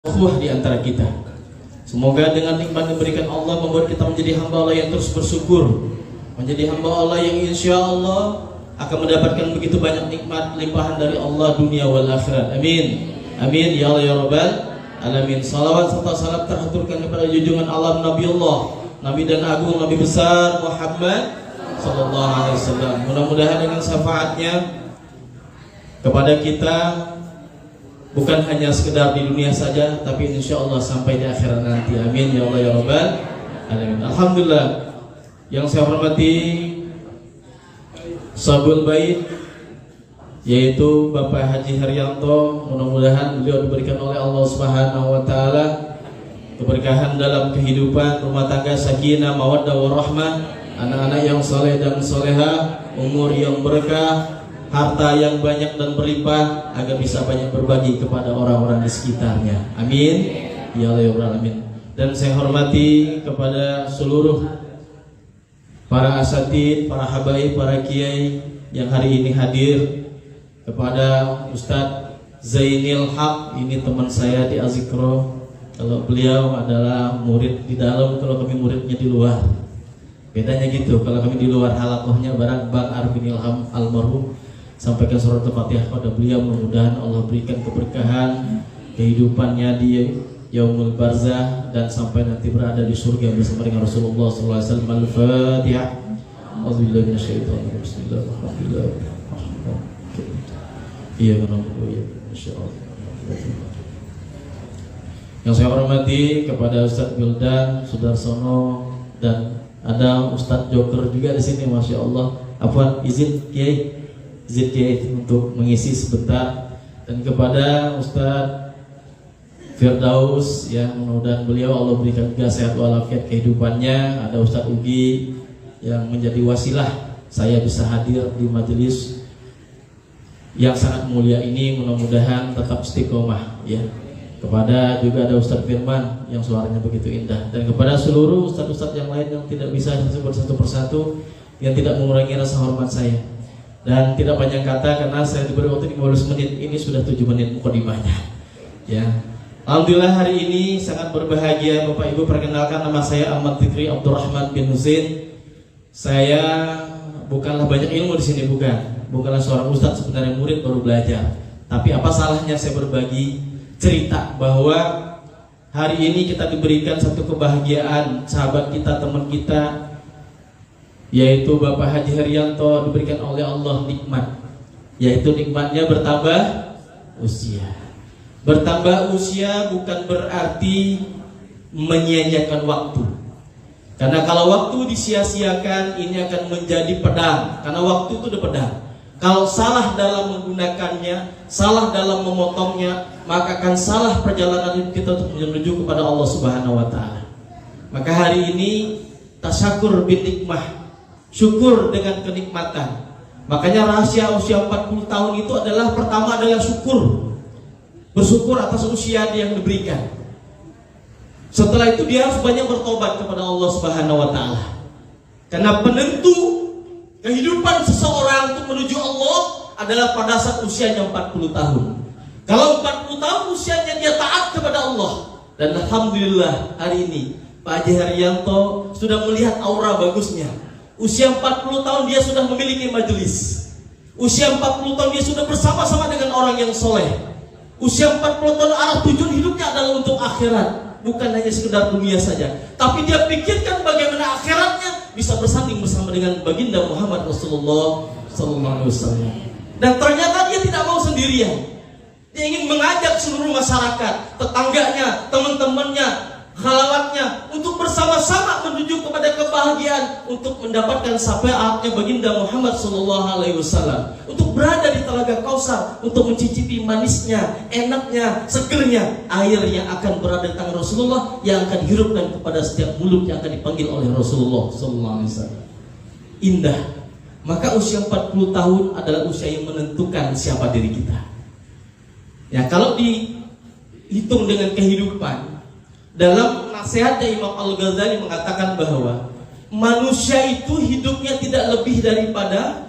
ukhuwah di antara kita. Semoga dengan nikmat yang diberikan Allah membuat kita menjadi hamba Allah yang terus bersyukur, menjadi hamba Allah yang insya Allah akan mendapatkan begitu banyak nikmat limpahan dari Allah dunia wal akhirat. Amin. Amin ya Allah ya Rabbal alamin. Salawat serta salam terhaturkan kepada junjungan alam Nabi Allah, Nabi dan agung, Nabi besar Muhammad sallallahu alaihi wasallam. Mudah-mudahan dengan syafaatnya kepada kita bukan hanya sekedar di dunia saja, tapi insya Allah sampai di akhirat nanti. Amin ya Allah ya Rabbal alamin. Alhamdulillah. Yang saya hormati Sabul Bait, yaitu Bapak Haji Haryanto. Mudah-mudahan beliau diberikan oleh Allah Subhanahu wa taala keberkahan dalam kehidupan rumah tangga, sakinah, mawaddah warahmah, anak-anak yang saleh dan soleha, umur yang berkah, harta yang banyak dan berlimpah, agar bisa banyak berbagi kepada orang-orang di sekitarnya. Amin ya Allah ya Rabbal alamin. Dan saya hormati kepada seluruh para asatid, para habaib, para kiai yang hari ini hadir, kepada Ustadz Zainil Haq, ini teman saya di Azikro. Kalau beliau adalah murid di dalam, kalau kami muridnya di luar. Bedanya gitu, kalau kami di luar halakohnya barang Bang Arvin Ilham almarhum sampaikan surat Al-Fatihah pada beliau. Mudah-mudahan Allah berikan keberkahan kehidupannya di Yaumul Barzah dan sampai nanti berada di surga bersama dengan Rasulullah sallallahu alaihi wasallam. Al-Fatihah. Auzubillahi minasyaitonir rajim. Bismillahirrahmanirrahim. Iya benar, insyaallah. Yang saya hormati kepada Ustadz Bildan Sudarsono dan ada Ustadz Joker juga di sini, masya Allah. Afwan, izin Kiai untuk mengisi sebentar. Dan kepada Ustadz Firdaus, ya mudah-mudahan beliau Allah berikan juga sehat walafiat kehidupannya. Ada Ustadz Ugi yang menjadi wasilah saya bisa hadir di majelis yang sangat mulia ini. Mudah-mudahan tetap istiqomah, ya. Kepada juga ada Ustadz Firman yang suaranya begitu indah, dan kepada seluruh ustadz-ustadz yang lain yang tidak bisa disebut satu persatu, yang tidak mengurangi rasa hormat saya. Dan tidak panjang kata karena saya diberi waktu 15 menit, ini sudah 7 menit mukadimahnya, ya. Alhamdulillah hari ini sangat berbahagia Bapak Ibu, perkenalkan nama saya Ahmad Fikri Abdurrahman bin Husain. Saya bukanlah banyak ilmu di sini, bukanlah seorang ustadz, sebenarnya murid baru belajar. Tapi apa salahnya saya berbagi cerita bahwa hari ini kita diberikan satu kebahagiaan, sahabat kita, teman kita, yaitu Bapak Haji Haryanto diberikan oleh Allah nikmat, yaitu nikmatnya bertambah usia. Bertambah usia bukan berarti menyia-nyiakan waktu. Karena kalau waktu disia-siakan, ini akan menjadi pedang. Karena waktu itu udah pedang. Kalau salah dalam menggunakannya, salah dalam memotongnya, maka akan salah perjalanan hidup kita untuk menuju kepada Allah Subhanahu wa taala. Maka hari ini tasyakur bin nikmah, syukur dengan kenikmatan. Makanya rahasia usia 40 tahun itu adalah, pertama adalah syukur. Bersyukur atas usia dia yang diberikan. Setelah itu dia harus banyak bertobat kepada Allah Subhanahu wa taala. Karena penentu kehidupan seseorang untuk menuju Allah adalah pada saat usianya 40 tahun. Kalau 40 tahun usianya dia taat kepada Allah. Dan alhamdulillah hari ini Pak Haji Haryanto sudah melihat aura bagusnya. Usia 40 tahun dia sudah memiliki majelis. Usia 40 tahun dia sudah bersama-sama dengan orang yang soleh. Usia 40 tahun arah tujuan hidupnya adalah untuk akhirat, bukan hanya sekedar dunia saja. Tapi dia pikirkan bagaimana akhiratnya bisa bersanding bersama dengan baginda Muhammad Rasulullah SAW. Dan ternyata dia tidak mau sendirian. Dia ingin mengajak seluruh masyarakat, tetangganya, teman-temannya, khalawatnya untuk bersama-sama menuju kepada kebahagiaan, untuk mendapatkan syafaatnya baginda Muhammad SAW, untuk berada di Telaga Kausar, untuk mencicipi manisnya, enaknya, segernya air yang akan berada di tangan Rasulullah, yang akan dihirupkan kepada setiap mulut yang akan dipanggil oleh Rasulullah SAW. Indah. Maka usia 40 tahun adalah usia yang menentukan siapa diri kita. Ya, kalau dihitung dengan kehidupan, dalam nasihatnya Imam Al-Ghazali mengatakan bahwa manusia itu hidupnya tidak lebih daripada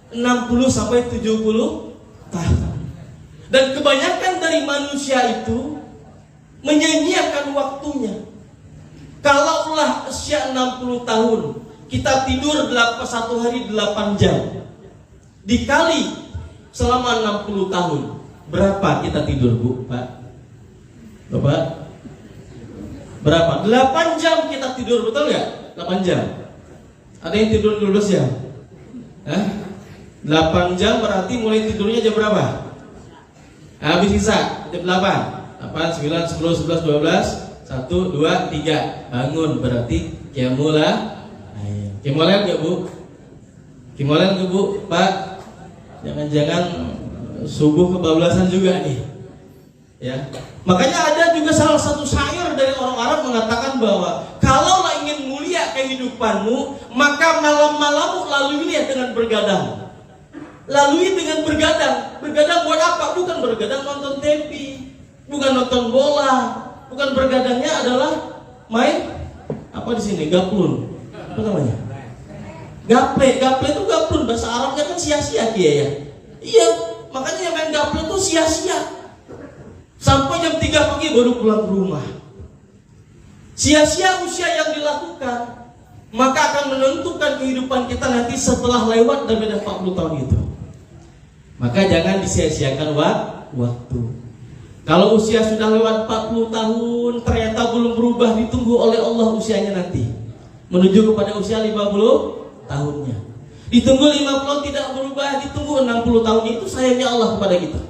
60 sampai 70 tahun. Dan kebanyakan dari manusia itu Menyia-nyiakan waktunya. Kalaulah usia 60 tahun, kita tidur satu hari 8 jam, dikali selama 60 tahun, berapa kita tidur, Bu, Pak? Bapak? Berapa? 8 jam kita tidur, betul ya? 8 jam. Ada yang tidur 12 jam? 8 jam berarti mulai tidurnya jam berapa? Habis sisa jam 8, 9, 10, 11, 12, 1, 2, 3 bangun, berarti qiyamul. Qiyamul enggak, Bu? Qiyamul enggak, Bu? Pak, jangan-jangan subuh kebablasan juga nih. Ya. Makanya ada juga salah satu syair dari orang Arab mengatakan bahwa kalaulah ingin mulia kehidupanmu, maka malam-malammu laluilah dengan bergadang. Lalui dengan bergadang. Bergadang buat apa? Bukan bergadang nonton TV, bukan nonton bola. Bukan bergadangnya adalah main apa di sini? Gaplun. Apa namanya? Gaple. Gaple itu gaplun, bahasa Arabnya kan sia-sia kia ya. Iya, makanya yang main gaple itu sia-sia. Sampai jam 3 pagi baru pulang ke rumah. Sia-sia usia yang dilakukan, maka akan menentukan kehidupan kita nanti setelah lewat dan beda 40 tahun itu. Maka jangan disia-siakan waktu. Kalau usia sudah lewat 40 tahun ternyata belum berubah, ditunggu oleh Allah usianya nanti menuju kepada usia 50 tahunnya. Ditunggu 50 tidak berubah, ditunggu 60 tahun. Itu sayangnya Allah kepada kita.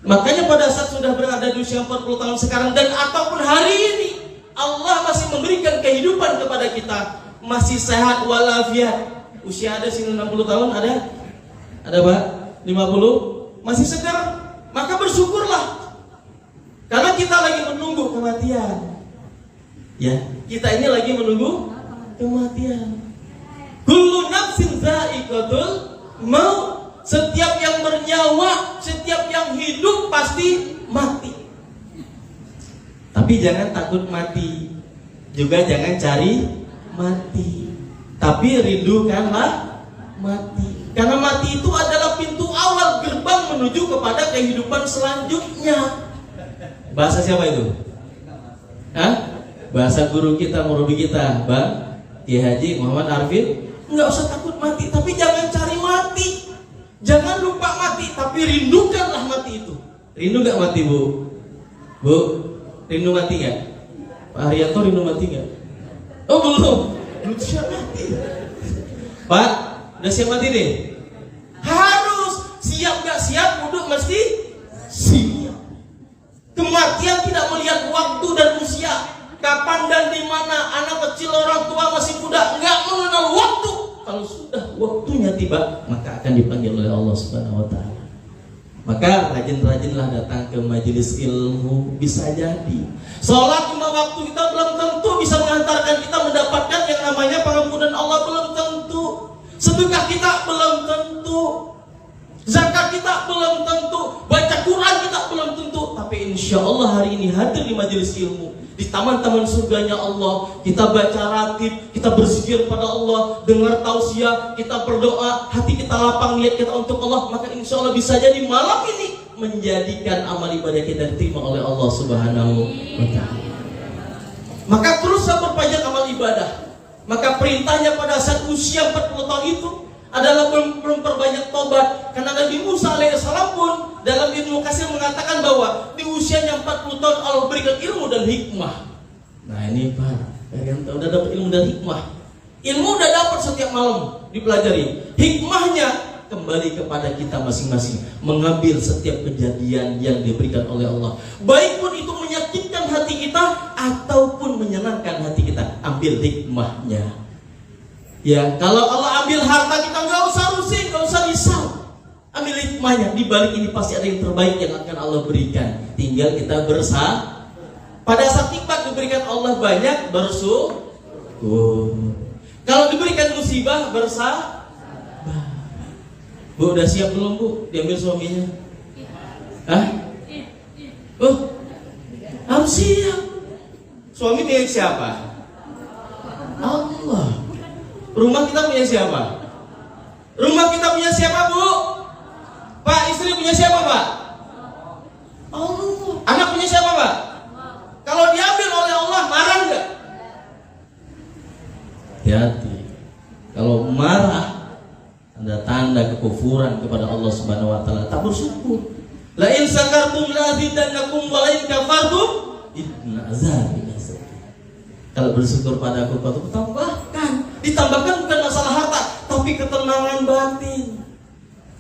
Makanya pada saat sudah berada di usia 40 tahun sekarang dan ataupun hari ini Allah masih memberikan kehidupan kepada kita, masih sehat walafiat. Usia ada sini 60 tahun, ada Pak? 50 masih segar, maka bersyukurlah. Karena kita lagi menunggu kematian. Ya, kita ini lagi menunggu kematian. Kullu nafsin dha'iqatul maut. Setiap yang bernyawa, setiap yang hidup pasti mati. Tapi jangan takut mati, juga jangan cari mati. Tapi rindukanlah mati. Karena mati itu adalah pintu awal gerbang menuju kepada kehidupan selanjutnya. Bahasa siapa itu? Bahasa guru kita, murabbi kita, Bang Kiai Haji Muhammad Arifin. Enggak usah takut mati, tapi jangan cari mati. Jangan lupa mati, tapi rindukanlah mati itu. Rindu gak mati, Bu? Bu, rindu mati gak? Pak Haryanto rindu mati gak? Oh belum siap mati. Pak, udah siap mati deh? Harus, siap gak siap, duduk mesti siap. Kematian tidak melihat waktu dan usia, kapan dan di mana, anak kecil, orang tua, masih muda, enggak mengenal waktu. Kalau sudah waktunya tiba, maka akan dipanggil oleh Allah Subhanahu wa taala. Maka rajin-rajinlah datang ke majelis ilmu. Bisa jadi sholat 5 waktu kita belum tentu bisa mengantarkan kita mendapatkan yang namanya pengampunan Allah, belum tentu. Sedekah kita belum tentu, zakat kita belum tentu, baca Quran kita belum tentu. Tapi insya Allah hari ini hadir di majelis ilmu, di taman-taman surganya Allah, kita baca ratib, kita berzikir pada Allah, dengar tausiah, kita berdoa, hati kita lapang, niat kita untuk Allah, maka insya Allah bisa jadi malam ini menjadikan amal ibadah kita diterima oleh Allah Subhanahu wa ta'ala. Maka teruslah berpanjang amal ibadah. Maka perintahnya pada saat usia 40 tahun itu adalah memperbanyak tobat. Karena Nabi Musa alaihissalam pun dalam Ibnu Katsir mengatakan bahwa di usianya 40 tahun Allah berikan ilmu dan hikmah. Nah ini Pak, kalian udah dapat ilmu dan hikmah. Ilmu udah dapat setiap malam dipelajari. Hikmahnya kembali kepada kita masing-masing, mengambil setiap kejadian yang diberikan oleh Allah, baik pun itu menyakitkan hati kita ataupun menyenangkan hati kita. Ambil hikmahnya. Ya, kalau Allah ambil harta kita, nggak usah rusing, nggak usah risau. Ambil hikmahnya. Di balik ini pasti ada yang terbaik yang akan Allah berikan. Tinggal kita bersah. Pada saat nikmat diberikan Allah banyak, bersyukur. Kalau diberikan musibah, bersabar. Bu, udah siap belum Bu? Diambil suaminya? Harus siap. Suami milik siapa? Allah. Rumah kita punya siapa? Rumah kita punya siapa, Bu? Pak, istri punya siapa, Pak? Allah. Anak punya siapa, Pak? hati-hati. Kalau marah ada tanda kekufuran kepada Allah Subhanahu wa taala. Tak bersyukur. La in sakartum la azidannakum wa la in kafartum inna azabi lasyadid. Kalau bersyukur padaku patut tambahkan. Ditambahkan bukan masalah harta, tapi ketenangan batin.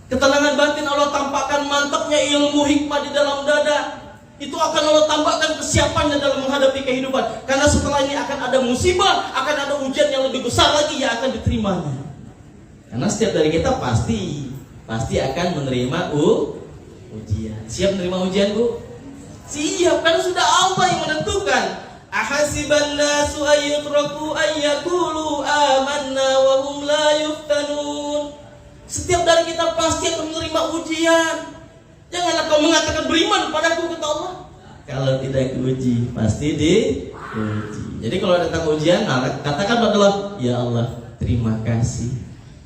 Ketenangan batin Allah tampakkan mantapnya ilmu hikmah di dalam dada. Itu akan Allah tambahkan kesiapannya dalam menghadapi kehidupan. Karena setelah ini akan ada musibah, akan ada ujian yang lebih besar lagi yang akan diterimanya. Karena setiap dari kita pasti akan menerima ujian. Siap menerima ujian, Bu? Siap, karena sudah Allah yang menentukan. Ahasiban nasu ayyutraku ayyakulu amanna wa hum la yuftanun. Setiap dari kita pasti akan menerima ujian. Janganlah kau mengatakan beriman padaku, kata Allah. Kalau tidak diuji, pasti diuji. Jadi kalau datang ujian, katakan pada Allah, ya Allah, terima kasih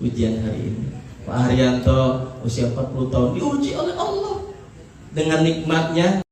ujian hari ini. Pak Haryanto usia 40 tahun diuji oleh Allah dengan nikmatnya.